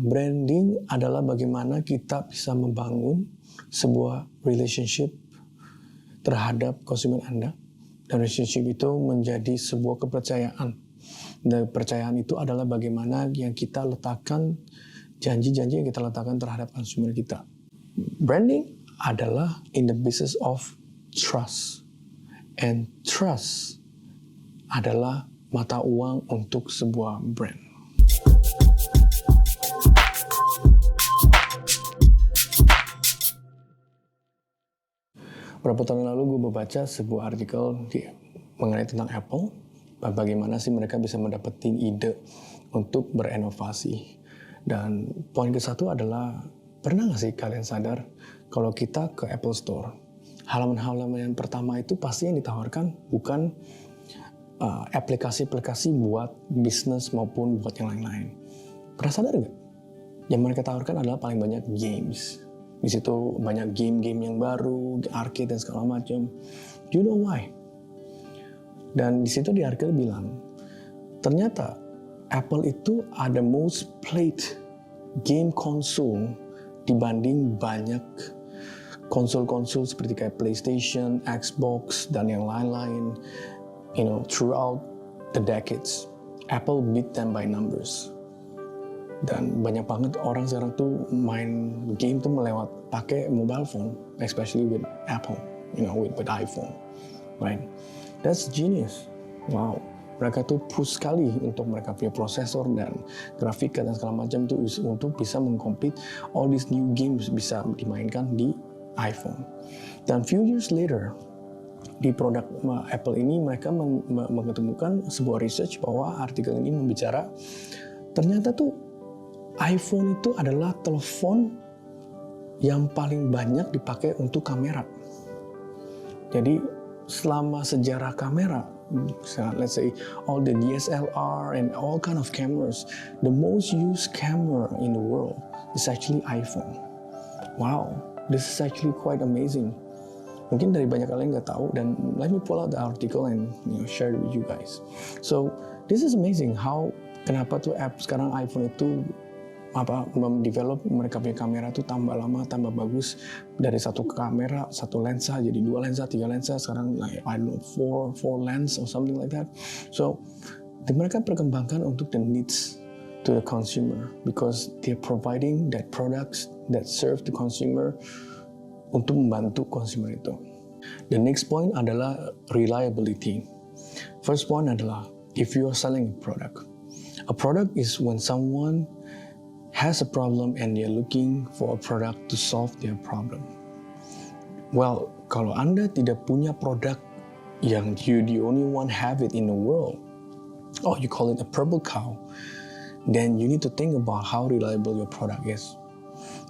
Branding adalah bagaimana kita bisa membangun sebuah relationship terhadap konsumen Anda. Dan relationship itu menjadi sebuah kepercayaan. Dan kepercayaan itu adalah bagaimana yang kita letakkan, janji-janji yang kita letakkan terhadap konsumen kita. Branding adalah in the business of trust. And trust adalah mata uang untuk sebuah brand. Beberapa tahun lalu gue membaca sebuah artikel mengenai tentang Apple, bagaimana sih mereka bisa mendapatkan ide untuk berinovasi. Dan poin ke-1 adalah, pernah nggak sih kalian sadar kalau kita ke Apple Store, halaman-halaman yang pertama itu pasti yang ditawarkan bukan aplikasi-aplikasi buat bisnis maupun buat yang lain-lain. Pernah sadar nggak? Yang mereka tawarkan adalah paling banyak games. Di situ banyak game-game yang baru, arcade dan segala macam. Do you know why? Dan di situ di artikel bilang, ternyata Apple itu ada most played game console dibanding banyak konsol-konsol seperti kayak PlayStation, Xbox dan yang lain-lain. Throughout the decades, Apple beat them by numbers. Dan banyak banget orang sekarang tuh main game tuh pakai mobile phone, especially with Apple, with iPhone, right? That's genius. Wow, mereka tuh push sekali untuk mereka punya prosesor dan grafika dan segala macam tuh untuk bisa mengcompete all these new games bisa dimainkan di iPhone. Dan few years later, di produk Apple ini mereka mengetemukan sebuah research bahwa artikel ini membicara ternyata tuh iPhone itu adalah telepon yang paling banyak dipakai untuk kamera. Jadi selama sejarah kamera, let's say all the DSLR and all kind of cameras, the most used camera in the world is actually iPhone. Wow, this is actually quite amazing. Mungkin dari banyak kalian nggak tahu, dan let me pull out the article and share it with you guys. So this is amazing how kenapa tuh sekarang iPhone itu mendevelop mereka punya kamera tuh tambah lama tambah bagus, dari satu kamera satu lensa jadi 2 lensa 3 lensa, sekarang I don't know 4 lens or something like that. So mereka perkembangkan untuk the needs to the consumer because they're providing that products that serve the consumer untuk membantu consumer itu. The next point adalah reliability. First point adalah if you are selling a product is when someone has a problem and they're looking for a product to solve their problem. Well, kalau Anda tidak punya produk yang you the only one have it in the world, or you call it a purple cow, then you need to think about how reliable your product is.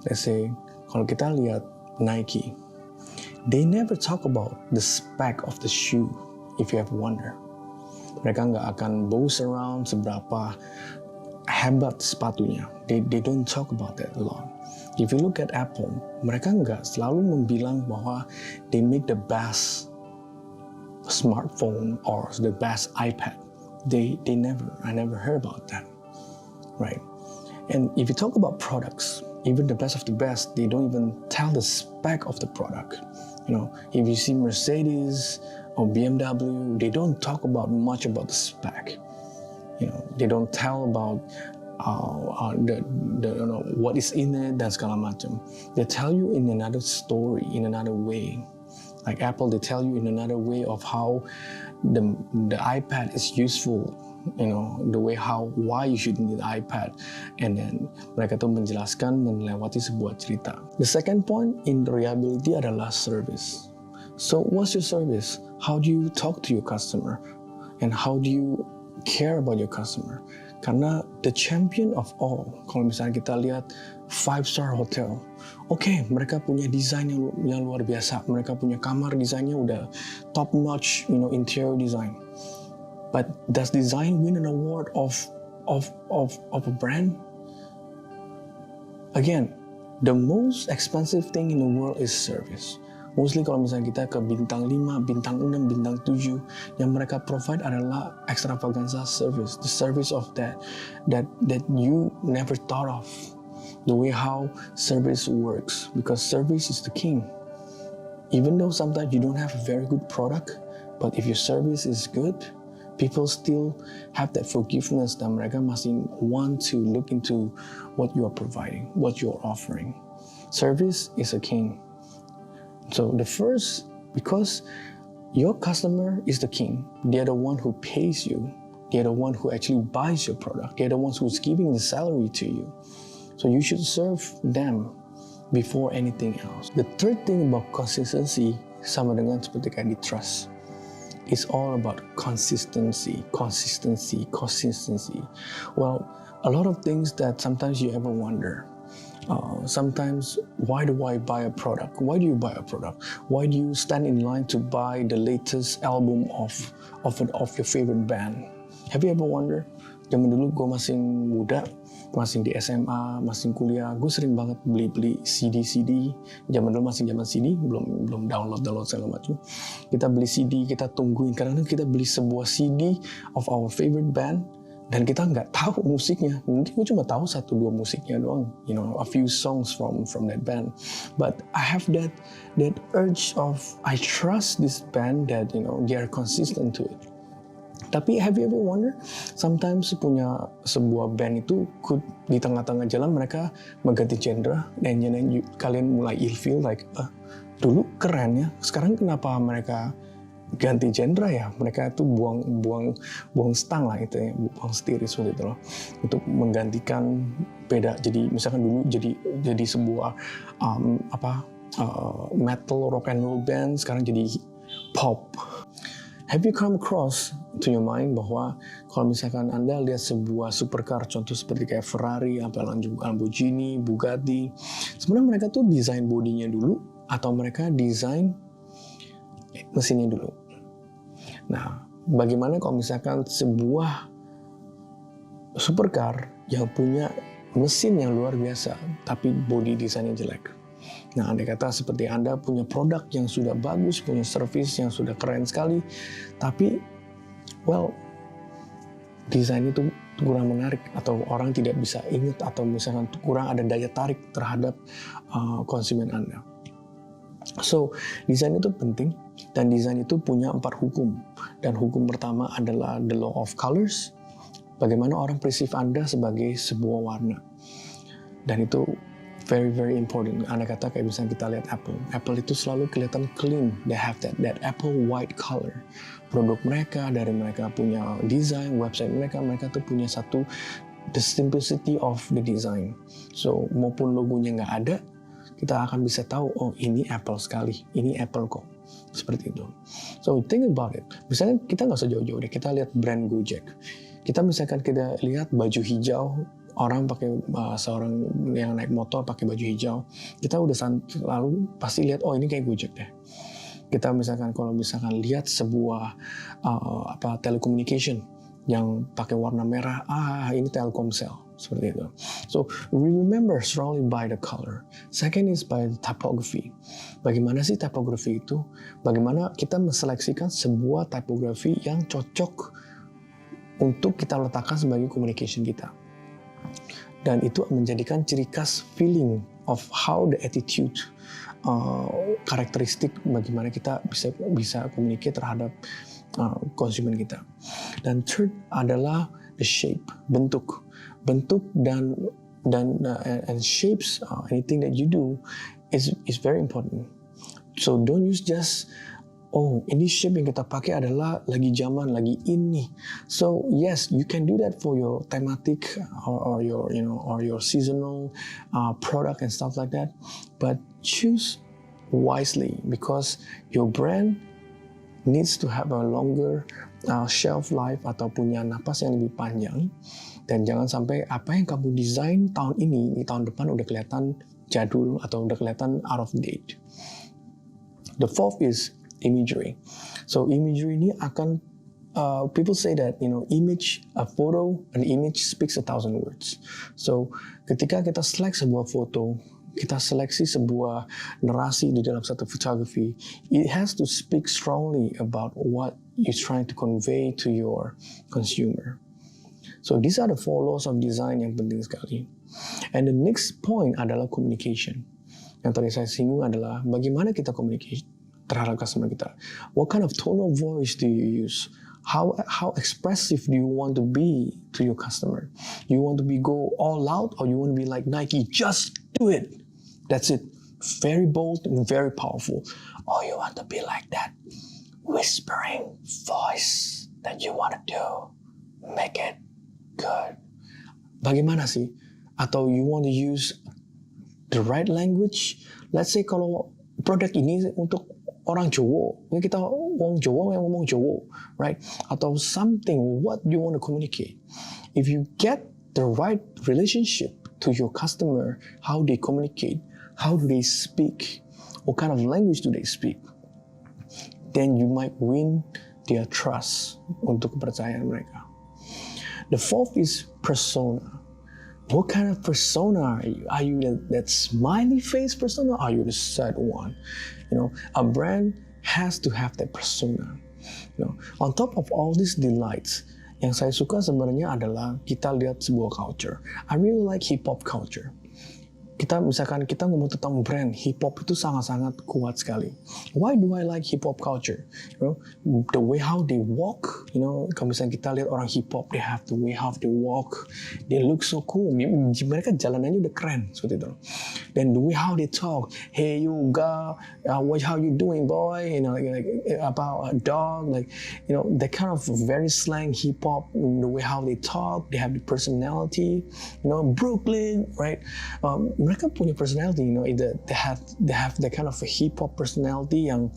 Let's say, kalau kita lihat Nike, they never talk about the spec of the shoe if you have wonder. Mereka nggak akan boast around seberapa hebat sepatunya. They don't talk about that a lot. If you look at Apple, mereka nggak selalu membilang bahwa they make the best smartphone or the best iPad. I never heard about that, right? And if you talk about products, even the best of the best, they don't even tell the spec of the product. If you see Mercedes or BMW, they don't talk about much about the spec. They don't tell about what is in it dan segala macam. They tell you in another story, in another way. Like Apple, they tell you in another way of how the iPad is useful. The way why you should need the iPad. And then mereka tuh menjelaskan melewati sebuah cerita. The second point in reliability adalah service. So what's your service? How do you talk to your customer? And how do you care about your customer? Karena the champion of all, kalau misalnya kita lihat 5-star hotel, okay, mereka punya desain yang luar biasa, mereka punya kamar desainnya udah top notch, interior design. But does design win an award of a brand? Again, the most expensive thing in the world is service. Mostly kalau misalnya kita ke bintang 5, bintang 6, bintang 7, yang mereka provide adalah extravaganza service. The service of that you never thought of. the way how service works, because service is the king. Even though sometimes you don't have a very good product, but if your service is good, people still have that forgiveness dan mereka masih want to look into what you are providing, what you are offering. Service is a king. So the first, because your customer is the king, they're the one who pays you, they're the one who actually buys your product, they're the ones who's giving the salary to you. So you should serve them before anything else. The third thing about consistency sama dengan seperti kayak di trust. It's all about consistency. Well, a lot of things that sometimes you ever wonder. Sometimes, why do I buy a product? Why do you buy a product? Why do you stand in line to buy the latest album of your favorite band? Have you ever wondered? Zaman dulu gue masih muda, masih di SMA, masih kuliah, gue sering banget beli CD. Zaman dulu masih zaman CD, belum download segala macam. Kita beli CD, kita tungguin. Kadang-kadang kita beli sebuah CD of our favorite band, dan kita nggak tahu musiknya. Mungkin gue cuma tahu 1-2 musiknya doang, a few songs from that band. But I have that urge of, I trust this band that they are consistent to it. Tapi have you ever wonder, sometimes punya sebuah band itu di tengah-tengah jalan mereka mengganti genre, dan kalian mulai feel like, dulu keren ya, sekarang kenapa mereka ganti genre ya? Mereka itu buang stang lah itu ya, buang setir seperti itu loh, untuk menggantikan beda. Jadi misalkan dulu jadi sebuah metal rock and roll band, sekarang jadi pop. Have you come across to your mind bahwa kalau misalkan Anda lihat sebuah supercar, contoh seperti kayak Ferrari, Lamborghini, Bugatti, sebenarnya mereka tuh desain bodinya dulu atau mereka desain mesinnya dulu. Nah, bagaimana kalau misalkan sebuah supercar yang punya mesin yang luar biasa tapi body desainnya jelek? Nah, andai kata seperti Anda punya produk yang sudah bagus, punya service yang sudah keren sekali, tapi, desain itu kurang menarik, atau orang tidak bisa ingat, atau misalkan kurang ada daya tarik terhadap konsumen Anda. So, desain itu penting, dan desain itu punya 4 hukum. Dan hukum pertama adalah the law of colors, bagaimana orang perceive Anda sebagai sebuah warna. Dan itu very, very important. Anda kata kayak misalnya kita lihat Apple. Apple itu selalu kelihatan clean. They have that apple white color. Produk mereka, dari mereka punya desain, website mereka tuh punya satu, the simplicity of the design. So, maupun logonya nggak ada, kita akan bisa tahu, oh ini Apple sekali, ini Apple kok. Seperti itu. So, think about it. Misalnya kita nggak usah jauh-jauh deh, kita lihat brand Gojek. Kita lihat baju hijau, orang pakai seorang yang naik motor pakai baju hijau, kita udah selalu pasti lihat, oh ini kayak Gojek deh. Kita kalau misalkan lihat sebuah telecommunication yang pakai warna merah, ini Telkomsel, seperti itu. So we remember strongly by the color. Second is by the typography. Bagaimana sih typography itu? Bagaimana kita menseleksikan sebuah typography yang cocok untuk kita letakkan sebagai communication kita. Dan itu menjadikan ciri khas feeling of how the attitude, karakteristik bagaimana kita bisa communicate terhadap konsumen kita. Dan third adalah the shape, bentuk dan shapes, anything that you do is very important. So don't use just, oh ini shape yang kita pakai adalah lagi zaman, lagi ini. So yes, you can do that for your thematic or your seasonal product and stuff like that. But choose wisely, because your brand needs to have a longer shelf life atau punya napas yang lebih panjang. Dan jangan sampai apa yang kamu desain tahun ini, di tahun depan udah kelihatan jadul atau udah kelihatan out of date. The fourth is imagery. So imagery ini akan people say that an image speaks 1,000 words. So ketika kita select sebuah foto, kita seleksi sebuah narasi di dalam satu photography, it has to speak strongly about what you're trying to convey to your consumer. So these are the 4 laws of design yang penting sekali. And the next point adalah communication. Yang tadi saya singgung adalah bagaimana kita komunikasi terhadap customer kita. What kind of tone of voice do you use? How expressive do you want to be to your customer? You want to be go all out, or you want to be like Nike, just do it. That's it. Very bold and very powerful. Or you want to be like that whispering voice that you want to do. Make it good. Bagaimana sih? Atau you want to use the right language? Let's say kalau produk ini untuk orang Jawa, ini kita orang Jawa yang ngomong Jawa, right? Atau something, what you want to communicate. If you get the right relationship to your customer, how they communicate, how do they speak, what kind of language do they speak, then you might win their trust untuk kepercayaan mereka. The fourth is persona. What kind of persona are you? Are you that smiley face persona? Are you the sad one? A brand has to have that persona. On top of all these delights, yang saya suka sebenarnya adalah kita lihat sebuah culture. I really like hip hop culture. Misalkan kita ngomong tentang brand, hip hop itu sangat-sangat kuat sekali. Why do I like hip hop culture? The way how they walk, kalau misalnya kita lihat orang hip hop, they have the way how they walk, they look so cool. Mereka jalanannya udah keren seperti itu. Then the way how they talk, hey you ga, how you doing boy, like about a dog, that kind of very slang hip hop. The way how they talk, they have the personality, Brooklyn, right? Mereka punya personality, they have that kind of a hip hop personality yang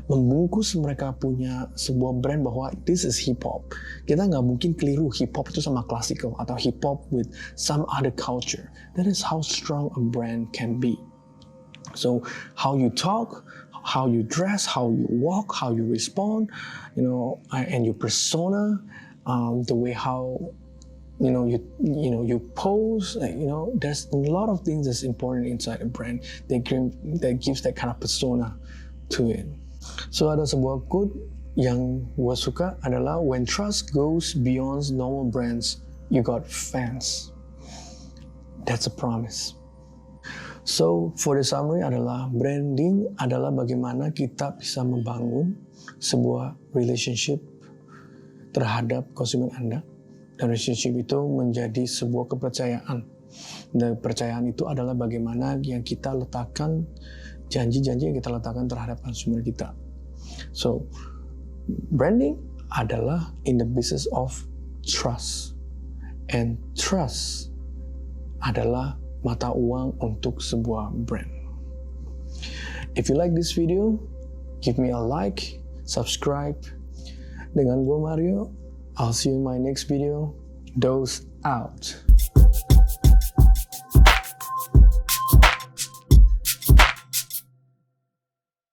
membungkus mereka punya sebuah brand bahwa this is hip hop. Kita nggak mungkin keliru hip hop itu sama classical atau hip hop with some other culture. That is how strong a brand can be. So how you talk, how you dress, how you walk, how you respond, and your persona, the way how you pose, there's a lot of things that's important inside a brand that gives that kind of persona to it. So ada sebuah quote yang gue suka adalah, when trust goes beyond normal brands, you got fans. That's a promise. So for the summary adalah, branding adalah bagaimana kita bisa membangun sebuah relationship terhadap konsumen Anda. Dan relationship itu menjadi sebuah kepercayaan. Dan kepercayaan itu adalah bagaimana yang kita letakkan, janji-janji yang kita letakkan terhadap konsumen kita. So, branding adalah in the business of trust. And trust adalah mata uang untuk sebuah brand. If you like this video, give me a like, subscribe. Dengan gue Mario, I'll see you in my next video. Dose out.